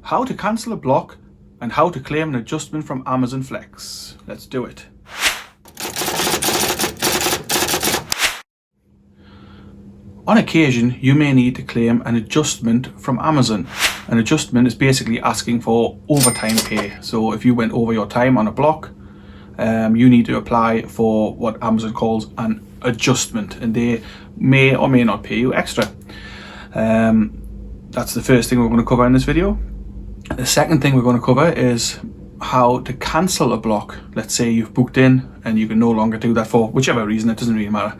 how to cancel a block and how to claim an adjustment from Amazon Flex. Let's do it. On occasion, you may need to claim an adjustment from Amazon. An adjustment is basically asking for overtime pay. So if you went over your time on a block, you need to apply for what Amazon calls an adjustment, and they may or may not pay you extra. That's the first thing we're going to cover in this video. The second thing we're going to cover is how to cancel a block. Let's say you've booked in and you can no longer do that for whichever reason, it doesn't really matter.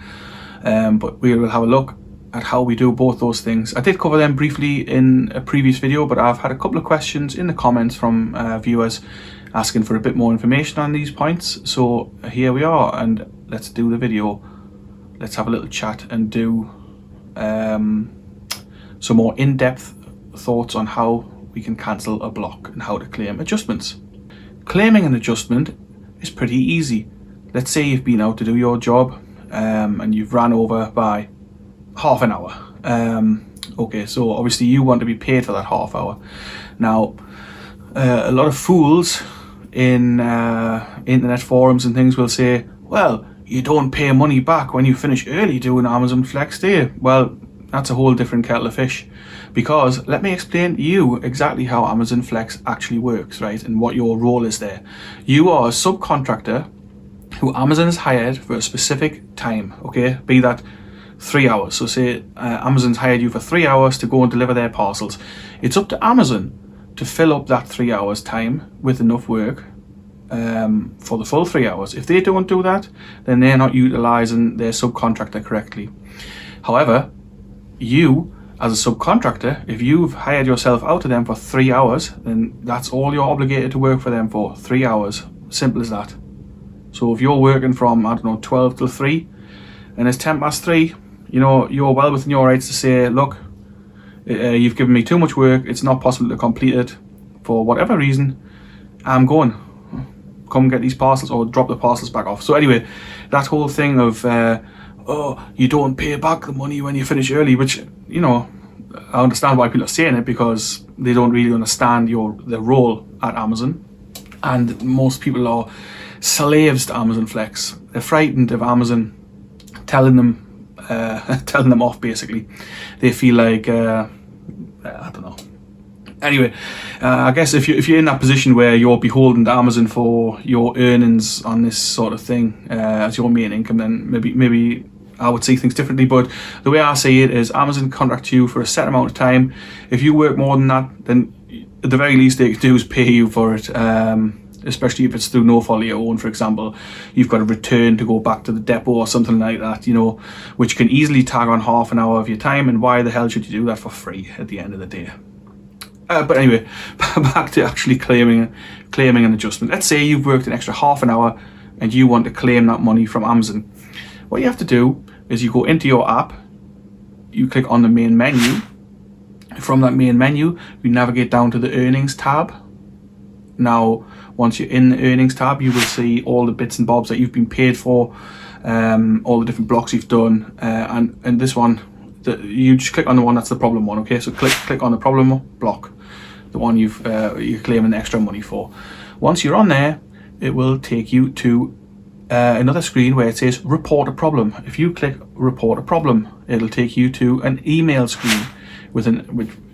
But we will have a look at how we do both those things. I did cover them briefly in a previous video, but I've had a couple of questions in the comments from viewers asking for a bit more information on these points. So here we are, and let's do the video. Let's have a little chat and do some more in-depth thoughts on how we can cancel a block and how to claim adjustments. Claiming an adjustment is pretty easy. Let's say you've been out to do your job and you've ran over by half an hour. Okay, so obviously you want to be paid for that half hour. Now, a lot of fools in internet forums and things will say, well, you don't pay money back when you finish early doing Amazon Flex Day. Well, that's a whole different kettle of fish, because let me explain to you exactly how Amazon Flex actually works, right, and what your role is there. You are a subcontractor who Amazon has hired for a specific time, okay, be that 3 hours. So say Amazon's hired you for 3 hours to go and deliver their parcels. It's up to Amazon to fill up that 3 hours time with enough work for the full 3 hours. If they don't do that, then they're not utilizing their subcontractor correctly. However, you as a subcontractor, if you've hired yourself out to them for 3 hours, then that's all you're obligated to work for them for, 3 hours. Simple as that. So if you're working from, I don't know, 12 till 3 and it's 10 past 3, you know, you're well within your rights to say, look, you've given me too much work, it's not possible to complete it for whatever reason, I'm going. Come get these parcels or drop the parcels back off. So anyway, that whole thing of oh, you don't pay back the money when you finish early, which, you know, I understand why people are saying it, because they don't really understand their role at Amazon. And most people are slaves to Amazon Flex. They're frightened of Amazon telling them off, basically. They feel like I don't know. Anyway, I guess if you're in that position where you're beholden to Amazon for your earnings on this sort of thing as your main income, then maybe I would see things differently. But the way I see it is Amazon contracts you for a set amount of time. If you work more than that, then at the very least they can do is pay you for it. Especially if it's through no fault of your own. For example, you've got a return to go back to the depot or something like that, you know, which can easily tag on half an hour of your time. And why the hell should you do that for free at the end of the day? But anyway, back to actually claiming an adjustment. Let's say you've worked an extra half an hour and you want to claim that money from Amazon. What you have to do is you go into your app, you click on the main menu. From that main menu, you navigate down to the earnings tab. Now, once you're in the earnings tab, you will see all the bits and bobs that you've been paid for, all the different blocks you've done, and this one, you just click on the one that's the problem one. Okay, so click on the problem block, the one you're claiming extra money for. Once you're on there, it will take you to another screen where it says report a problem. If you click report a problem, it'll take you to an email screen which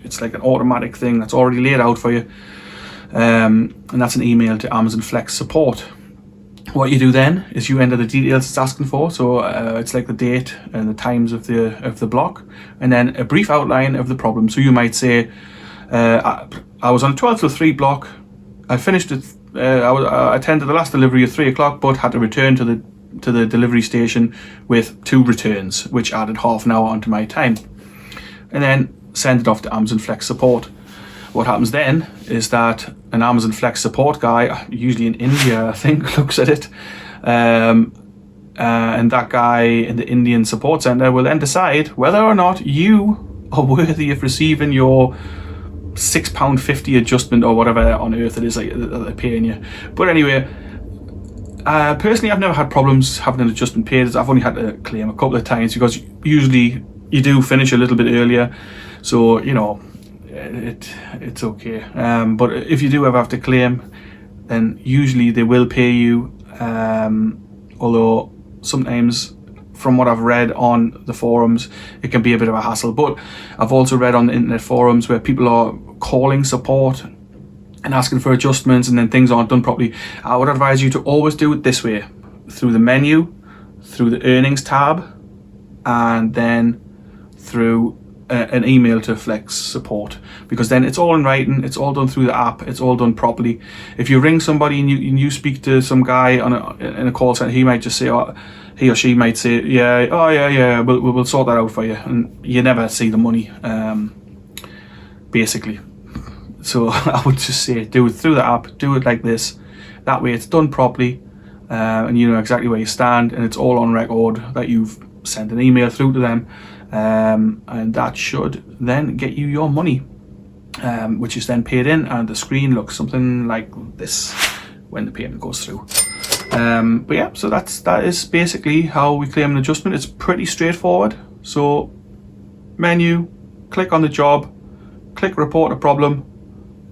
it's like an automatic thing that's already laid out for you. And that's an email to Amazon Flex support. What you do then is you enter the details it's asking for. So it's like the date and the times of the block, and then a brief outline of the problem. So you might say, I was on a 12 to 3 block. I finished it. I attended the last delivery at 3 o'clock, but had to return to the delivery station with 2 returns, which added half an hour onto my time, and then send it off to Amazon Flex support. What happens then is that an Amazon Flex support guy, usually in India, I think, looks at it, and that guy in the Indian support center will then decide whether or not you are worthy of receiving your £6.50 adjustment or whatever on earth it is that they're paying you. But anyway, personally, I've never had problems having an adjustment paid. I've only had to claim a couple of times because usually you do finish a little bit earlier, so you know, it's okay. But if you do ever have to claim, then usually they will pay you, although sometimes from what I've read on the forums it can be a bit of a hassle. But I've also read on the internet forums where people are calling support and asking for adjustments and then things aren't done properly. I would advise you to always do it this way: through the menu, through the earnings tab, and then through an email to Flex support, because then it's all in writing, it's all done through the app, it's all done properly. If you ring somebody and you speak to some guy in a call center, he might just say, he or she might say, yeah, we'll sort that out for you, and you never see the money, basically. So I would just say do it through the app, do it like this. That way it's done properly, and you know exactly where you stand, and it's all on record that you've sent an email through to them, and that should then get you your money, which is then paid in, and the screen looks something like this when the payment goes through. But yeah, so that is basically how we claim an adjustment. It's pretty straightforward. So menu, click on the job, click report a problem,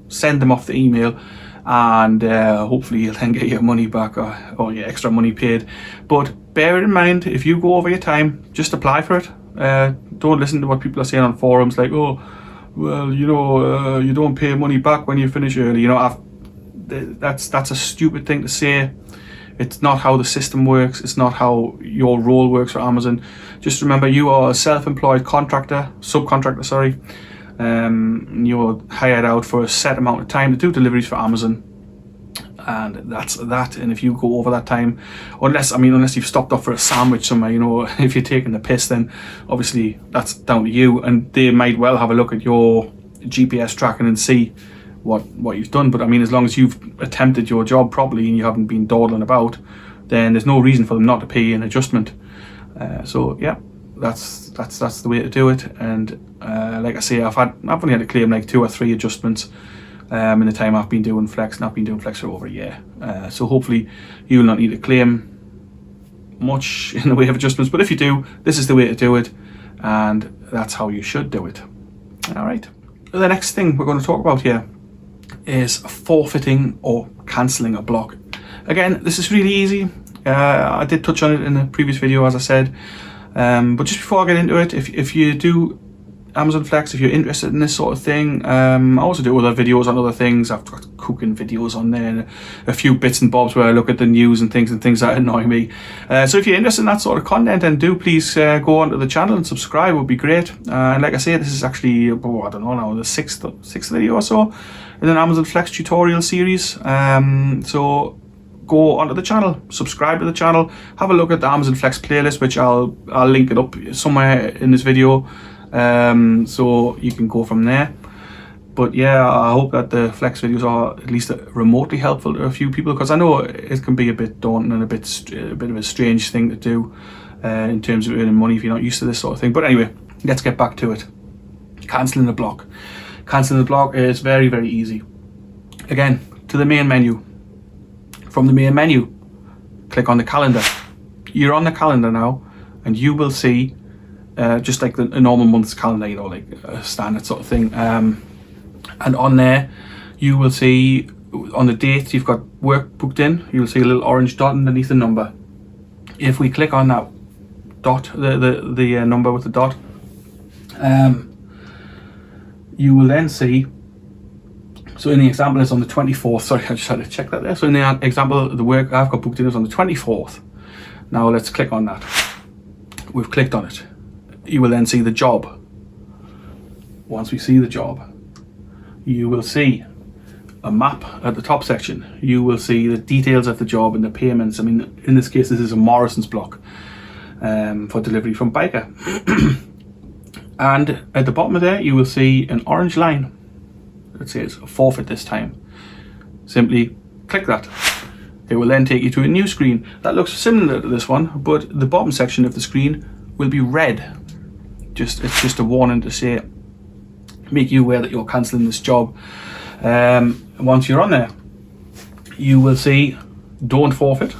send them off the email, and hopefully you'll then get your money back, or your extra money paid. But bear it in mind, if you go over your time, just apply for it. Don't listen to what people are saying on forums like, oh, well, you know, you don't pay money back when you finish early. You know, that's a stupid thing to say. It's not how the system works. It's not how your role works for Amazon. Just remember, you are a self-employed subcontractor, sorry. You're hired out for a set amount of time to do deliveries for Amazon, and that's that. And if you go over that time, unless you've stopped off for a sandwich somewhere, you know, if you're taking the piss, then obviously that's down to you, and they might well have a look at your GPS tracking and see what you've done. But I mean, as long as you've attempted your job properly and you haven't been dawdling about, then there's no reason for them not to pay you an adjustment. So yeah, that's the way to do it. And like I say, I've only had to claim like 2 or 3 adjustments in the time I've been doing Flex, and I've been doing Flex for over a year. So hopefully you'll not need to claim much in the way of adjustments, but if you do, this is the way to do it, and that's how you should do it. All right. The next thing we're going to talk about here is forfeiting or cancelling a block. Again, this is really easy. I did touch on it in the previous video, as I said, but just before I get into it, if you do Amazon Flex, if you're interested in this sort of thing, I also do other videos on other things. I've got cooking videos on there, and a few bits and bobs where I look at the news and things that annoy me. So if you're interested in that sort of content, then do please go onto the channel and subscribe. Would be great. And like I say, this is actually, I don't know now, the sixth video or so in an Amazon Flex tutorial series. So go onto the channel, subscribe to the channel, have a look at the Amazon Flex playlist, which I'll link it up somewhere in this video, so you can go from there. But yeah, I hope that the Flex videos are at least remotely helpful to a few people, because I know it can be a bit daunting and a bit of a strange thing to do in terms of earning money if you're not used to this sort of thing. But anyway, let's get back to it. Cancelling the block. Cancelling the block is very, very easy. Again, to the main menu. From the main menu, click on the calendar. You're on the calendar now, and you will see just like a normal month's calendar, you know, like a standard sort of thing. And on there, you will see on the date you've got work booked in, you'll see a little orange dot underneath the number. If we click on that dot, the number with the dot, you will then see. So in the example, it's on the 24th. Sorry, I just had to check that there. So in the example, the work I've got booked in is on the 24th. Now let's click on that. We've clicked on it. You will then see the job. Once we see the job, you will see a map at the top section. You will see the details of the job and the payments. I mean, in this case, this is a Morrison's block for delivery from Biker. And at the bottom of there, you will see an orange line. It says forfeit this time. Simply click that. It will then take you to a new screen that looks similar to this one, but the bottom section of the screen will be red. It's just a warning to say, make you aware that you're cancelling this job. Once you're on there, you will see don't forfeit,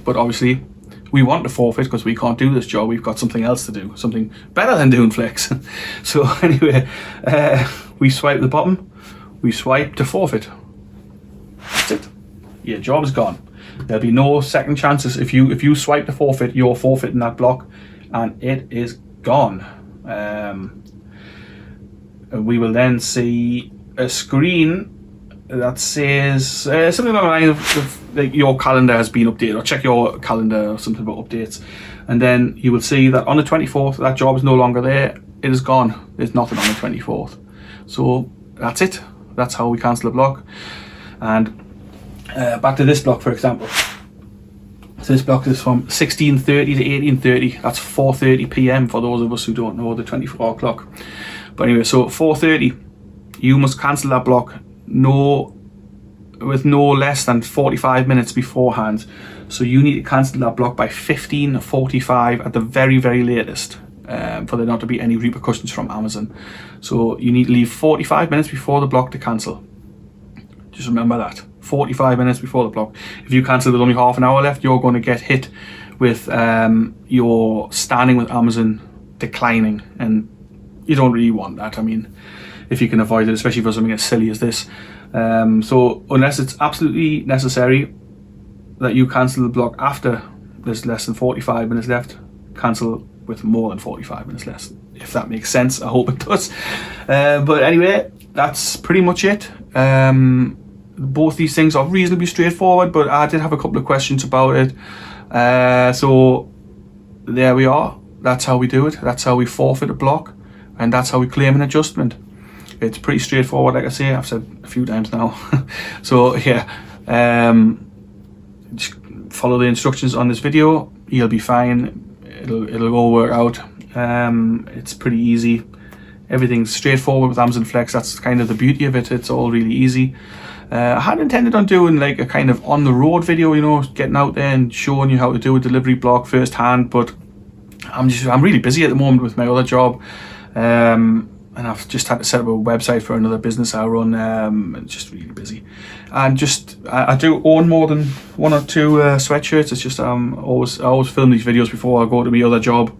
but obviously we want to forfeit because we can't do this job. We've got something else to do, something better than doing Flex. So anyway, we swipe the bottom, we swipe to forfeit. That's it. Your job's gone. There'll be no second chances. If you swipe to forfeit, you're forfeiting that block, and it is gone. We will then see a screen that says something along the line of like your calendar has been updated, or check your calendar or something about updates, and then you will see that on the 24th that job is no longer there. It is gone. There's nothing on the 24th. So that's it. That's how we cancel a block. And back to this block, for example. So this block is from 16:30 to 18:30. That's 4:30 p.m. for those of us who don't know the 24 o'clock. But anyway, so 4:30, you must cancel that block with no less than 45 minutes beforehand. So you need to cancel that block by 15:45 at the very, very latest, for there not to be any repercussions from Amazon. So you need to leave 45 minutes before the block to cancel. Just remember that. 45 minutes before the block. If you cancel with only half an hour left, you're going to get hit with your standing with Amazon declining, and you don't really want that. I mean, if you can avoid it, especially for something as silly as this. So unless it's absolutely necessary that you cancel the block after there's less than 45 minutes left, cancel with more than 45 minutes less, if that makes sense. I hope it does. But anyway, that's pretty much it. Both these things are reasonably straightforward, but I did have a couple of questions about it. So there we are. That's how we do it. That's how we forfeit a block, and that's how we claim an adjustment. It's pretty straightforward, like I say. I've said a few times now. So yeah, just follow the instructions on this video. You'll be fine. It'll all work out. It's pretty easy. Everything's straightforward with Amazon Flex. That's kind of the beauty of it. It's all really easy. I had intended on doing like a kind of on the road video, you know, getting out there and showing you how to do a delivery block firsthand, but I'm really busy at the moment with my other job, and I've just had to set up a website for another business I run. It's just really busy, and I do own more than one or two sweatshirts. It's just I always film these videos before I go to my other job,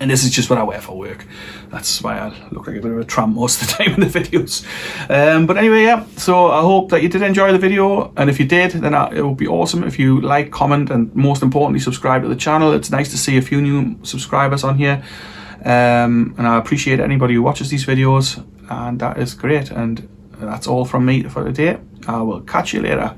and this is just what I wear for work. That's why I look like a bit of a tramp most of the time in the videos. But anyway, yeah, so I hope that you did enjoy the video, and if you did, then it would be awesome if you like, comment, and most importantly, subscribe to the channel. It's nice to see a few new subscribers on here, and I appreciate anybody who watches these videos, and that is great. And that's all from me for today. I will catch you later.